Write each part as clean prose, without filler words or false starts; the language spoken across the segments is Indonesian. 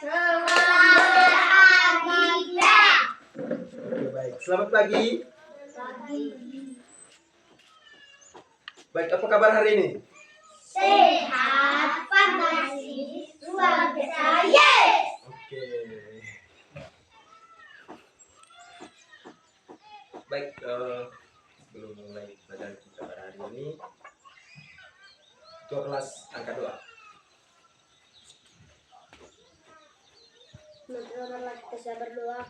Oke, baik. Selamat pagi. Baik, apa kabar hari ini? Sehat, fantastis, luar biasa, yes! Oke. Baik, sebelum mulai pelajaran kita pada hari ini, ketua kelas angkat doa. Marilah kita berdoa.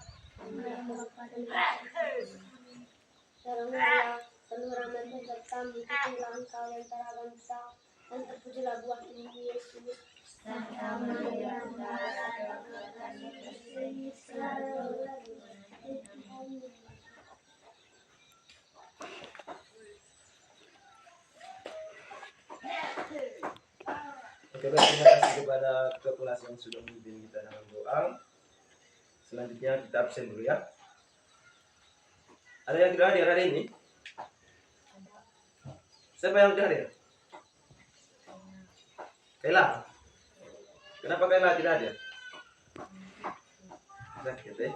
Teranglah penuh rahmat dan serta mengikuti Engkau yang teragam kita dan terpujilah buah tubuh Yesus. Santa Maria, Oke, baik, terima kasih kepada ketua kelas yang sudah memimpin kita dalam doa. Selanjutnya kita absen dulu ya. Ada yang tidak hadir hari ini? Siapa yang tidak hadir? Kaila. Kenapa Kaila tidak hadir? Sakit ya.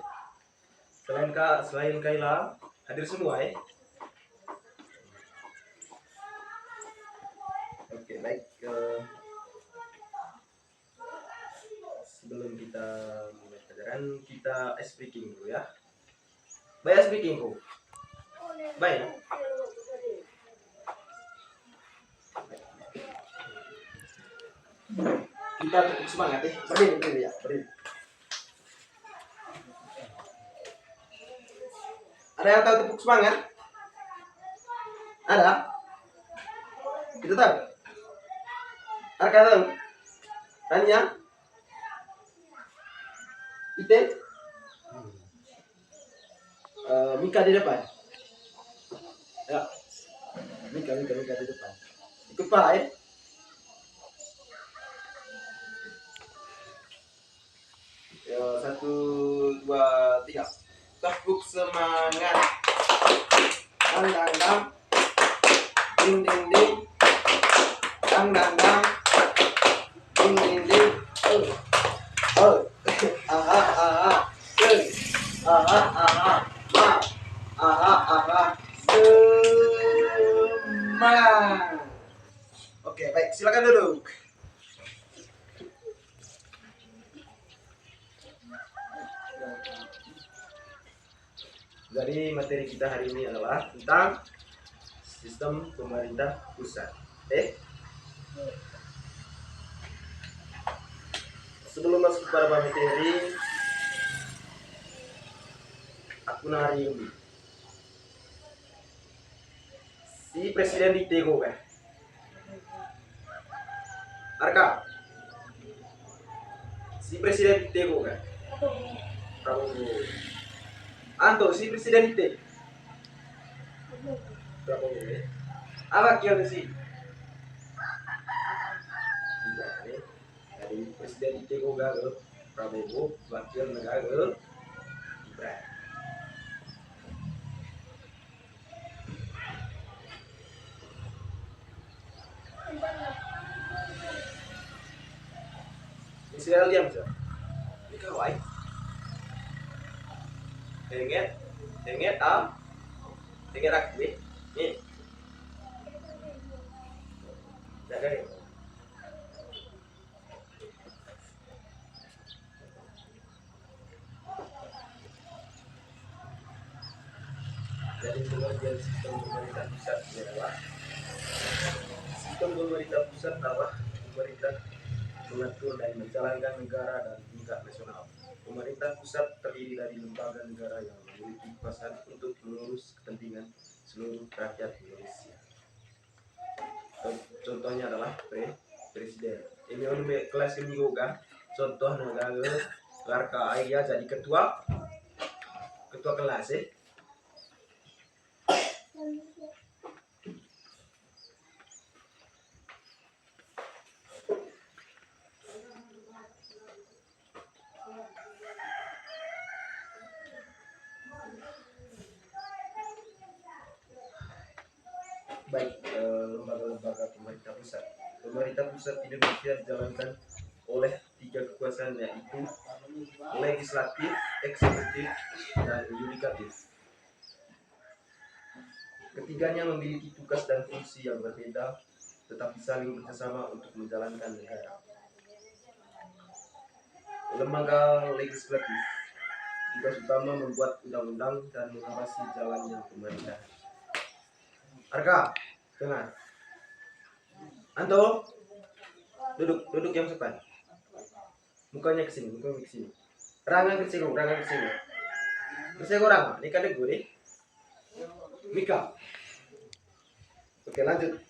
Selain Kaila, hadir semua ya. Oke, baik. Sebelum kita mulai pelajaran, kita ice breaking dulu ya. Baik, ice breaking kok. Baik. Kita tetap semangat ya. Berdiri ya, berdiri. Ada yang tahu tepuk semangat? Ada? Kita tahu? Arka tahu? Tanya? Ite? Mika di depan. Ya. Mika di depan. Ikut Pak ya. Ya, 1, 2, 3. Tepuk semangat. Dang dang dang. Ding ding ding. Dang dang dang. Ding ding ding. Oh. Aha aha. Aha aha. Ma. Aha aha. Semangat. Oke, baik, silakan duduk. Jadi materi kita hari ini adalah tentang sistem pemerintah pusat. Sebelum masuk kepada materi, aku nari ini. Si presiden ditego kan? Arka, si presiden ditego kan? Prabowo. Anto, si presiden ditego. Prabowo ya. Apa kira sih? Jadi presiden ditego gagal, Prabowo wakil negara Gibran. Israel diam saja. Ini kawai. Denget aku nih. Jaga ya. Jadi pengertian sistem pemerintah pusat adalah sistem pemerintah pusat adalah pemerintah mengatur dan menjalankan negara dan tingkat nasional. Pemerintah pusat terdiri dari lembaga negara yang memiliki kekuasaan untuk mengurus kepentingan seluruh rakyat Indonesia. Contohnya adalah presiden. Ini untuk kelas ini juga contoh negara Larka Ayah jadi ketua kelas Baik, lembaga-lembaga pemerintah pusat. Pemerintah pusat Indonesia dijalankan oleh 3 tiga kekuasaan, yaitu legislatif, eksekutif, dan yudikatif. Ketiganya memiliki tugas dan fungsi yang berbeda, tetapi saling bekerjasama untuk menjalankan negara. Lembaga legislatif tugas utama membuat undang-undang dan mengawasi jalannya pemerintahan. Arka, dengar. Anto, duduk yang sopan. Mukanya ke sini. Rangan ke sini. Bersego Ranga, ini kadek gue. Mika. Oke, lanjut.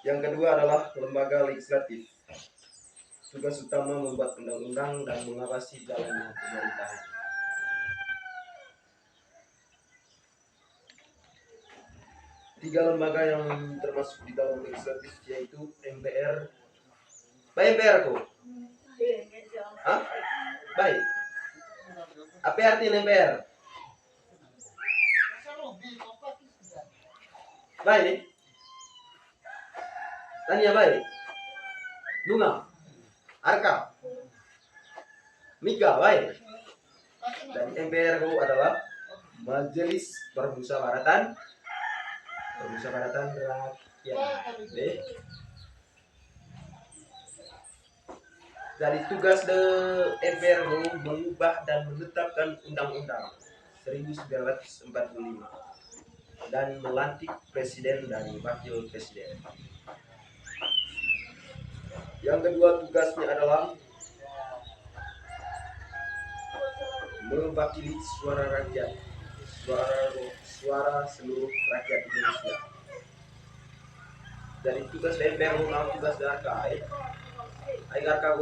Yang kedua adalah lembaga legislatif. Tugas utama membuat undang-undang dan mengawasi jalannya pemerintahan. Tiga lembaga yang termasuk di dalam legislatif yaitu MPR. Baik MPR kok? Hah? Baik. Apa artinya MPR? Baik. Tanya baik. Bunga. Arka, Mika, baik. Dan MPR adalah Majelis Permusyawaratan Rakyat. Dari tugas MPR mengubah dan menetapkan Undang-Undang 1945 dan melantik Presiden dan Wakil Presiden. Yang kedua tugasnya adalah mewakili suara rakyat, suara seluruh rakyat Indonesia. Dari tugas MPR tugas Arka, Arka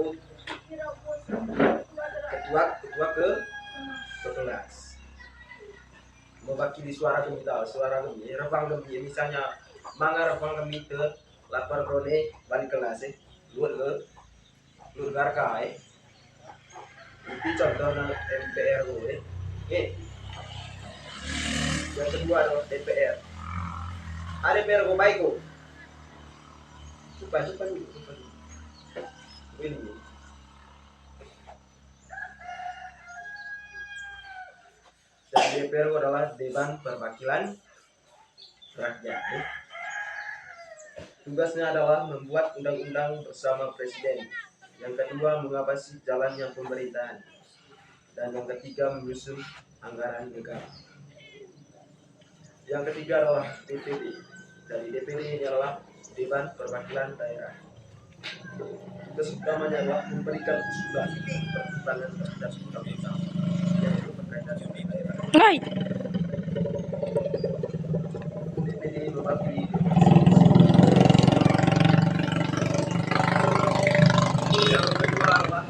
ketua ke-11. Mewakili suara kami, revang kami, misalnya manga revang kami ke lapar krone balik kelas luar Arka itu contohnya MPR yang kedua adalah DPR. Ada DPR baik kok. Coba dulu. Ini. Dan DPR adalah Dewan Perwakilan Rakyat. Tugasnya adalah membuat undang-undang bersama Presiden. Yang kedua mengawasi jalannya pemerintahan. Dan yang ketiga menyusun anggaran negara. Yang ketiga adalah DPD. Dari DPD ini adalah Dewan Perwakilan Daerah. Tugas utamanya adalah memberikan usulan pertimbangan terhadap undang-undang yang berkaitan dengan daerah. DPD mewakili yang kedua adalah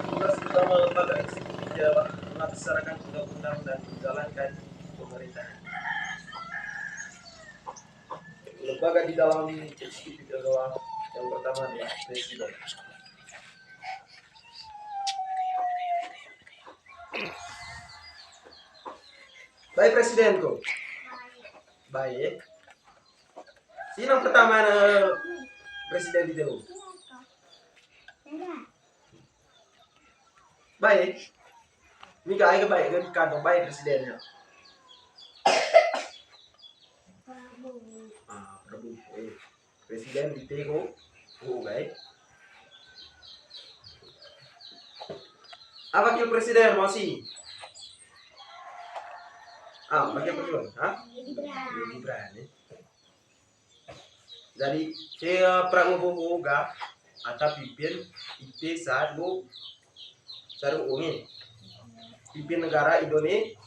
tugas utama lembaga eksekutif adalah melaksanakan undang-undang dan menjalankan pemerintahan. Lembaga di dalam eksekutif adalah yang pertama adalah Presiden. Baik Presidenku. Baik. Sino ang pertama na Presiden dito? Baik. Mika ay baik kan kanto baik Presidennya. Prabu. Presiden dito ko. Baik. Wakil Presiden masih. Wakil Presiden, Gibran. Jadi saya prabowo ga atau pimpin itu saat bu saru ungi pimpin negara Indonesia.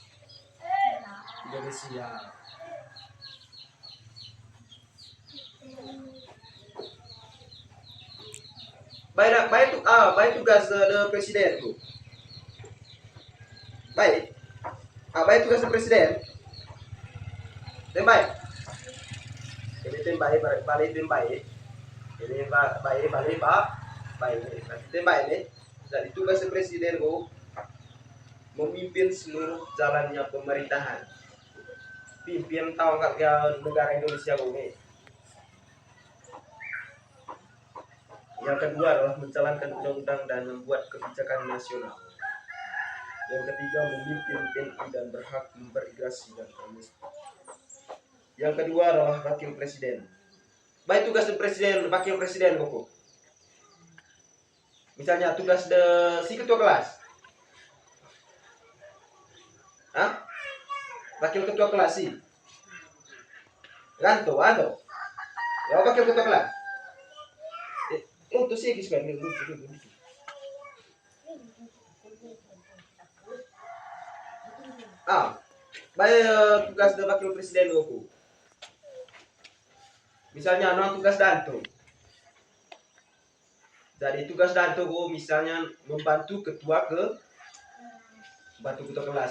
Baik tugas presiden tuh. Baik tugas presiden. Baik. Ini tembak balik tembak. Ini balik tembak ini. Jadi tugas presiden kok memimpin seluruh jalannya pemerintahan. Pimpin tahu nggak negara Indonesia kok Yang kedua adalah menjalankan undang-undang dan membuat kebijakan nasional. Yang ketiga memimpin TNI dan berhak berigrasi dan amnesti. Yang kedua adalah wakil presiden. Baik tugas presiden, wakil presiden kok. Misalnya tugas si ketua kelas. Wakil ketua kelas sih. Ganto. Ya wakil ketua kelas. Untuk sih kisah ini. Baik tugas wakil presiden kok. Misalnya tugas danto. Jadi tugas danto kok misalnya membantu ketua kelas,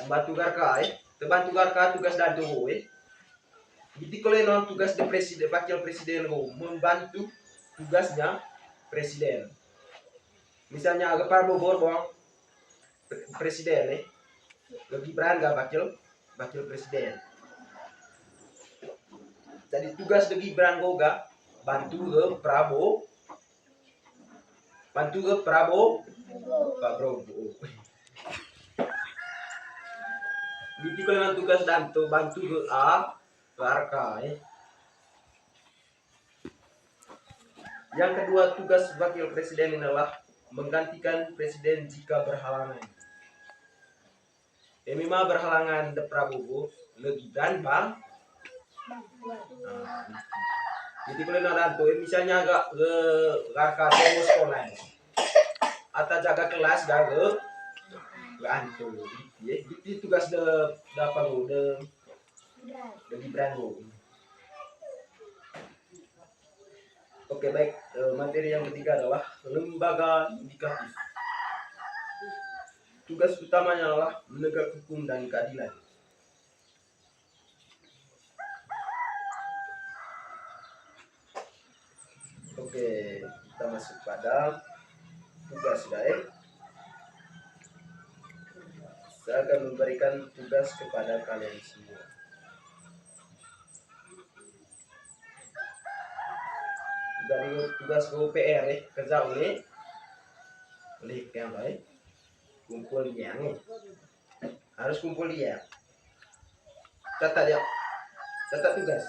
bantu garka bantu garka tugas danto kok Jadi kalau tugas de presiden wakil presiden kok membantu tugasnya presiden. Misalnya agak parbo borbong presiden lebih berangga wakil presiden. Jadi tugas de Gibran goga bantu ke Prabowo Pak Prabowo. Jadi kalau tugas danto bantu ke RK Yang kedua tugas wakil presiden adalah menggantikan presiden jika berhalangan. Memang berhalangan de Prabowo lebih dan bang. Jadi kalau danto misalnya agak ke RK sekolah atau jaga kelas jaga anto. Jadi tugas de apa lo de Gibran lo. Oke baik, materi yang ketiga adalah lembaga yudikatif. Tugas utamanya adalah menegak hukum dan keadilan. Oke, kita masuk pada tugas baik. Saya akan memberikan tugas kepada kalian semua. Dari tugas PR kerja oleh yang baik. Kumpul yang harus kumpul dia. Catat tugas.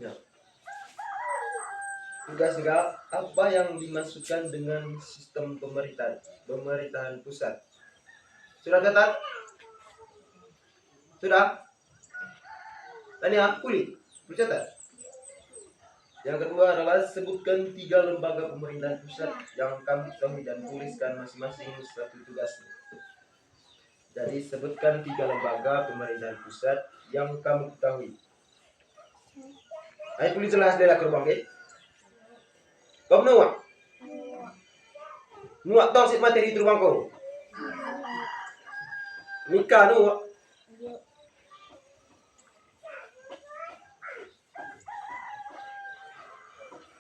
Ya. Tugas juga apa yang dimasukkan dengan sistem pemerintahan pusat. Sudah catat? Sudah? Tanya kulit, catat. Yang kedua adalah sebutkan 3 lembaga pemerintahan pusat yang kamu ketahui dan tuliskan masing-masing satu tugas. Jadi sebutkan 3 lembaga pemerintahan pusat yang kamu ketahui. Ayo tulis jelas deh lah kerbang Kau nuak? Nuak tau si materi itu bang kau. Nikah nuak.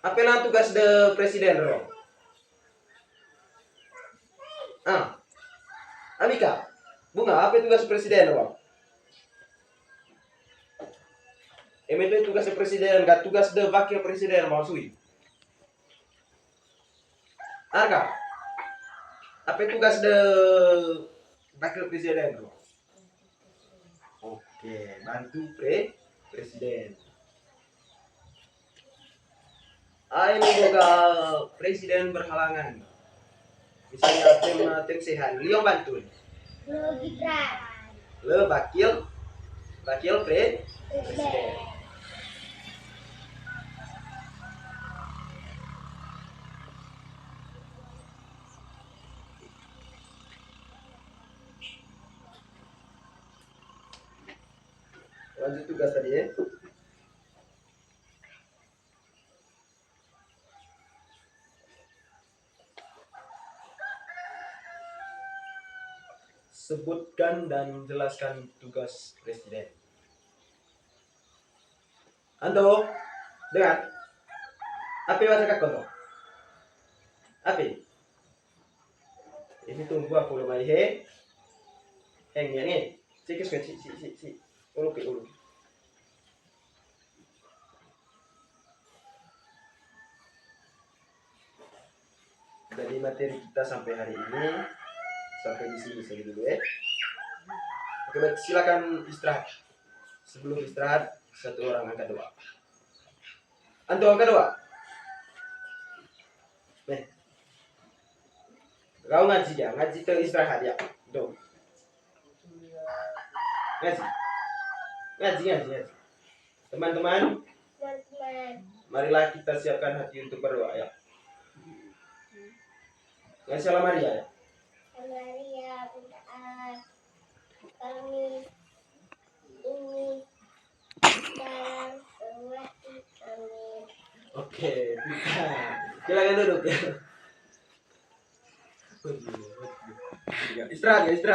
Apa yang tugas de presiden bro? Amika, bunga apa tugas presiden bro? Itu tugas presiden, gak tugas de wakil presiden maksudnya. Arka, apa tugas de wakil presiden bro? Oke, bantu presiden. Ini juga presiden berhalangan. Misalnya tim sehat, Liong bantu. Gibran. Le wakil presiden. Lanjut tugas tadi ya. Sebutkan dan jelaskan tugas presiden. Anto, dengar. Apa yang saya katakan? Apa? Ini tunggu aku lumayan heng yang ini. Sikis kan, si. Uluk. Jadi materi kita sampai hari ini sampai di sini saja dulu ya. Oke, baik, silakan istirahat. Sebelum istirahat, satu orang angkat doa. Antum angkat doa. Nih. Kau ngaji ya, ngaji ke istirahat ya. Tuh. Ngaji. Teman-teman, marilah kita siapkan hati untuk berdoa ya. Yang salam Maria ya. Maria, kami ini dalam selawat. Amin. Oke, silakan duduk ya. Istirahat ya, istirahat.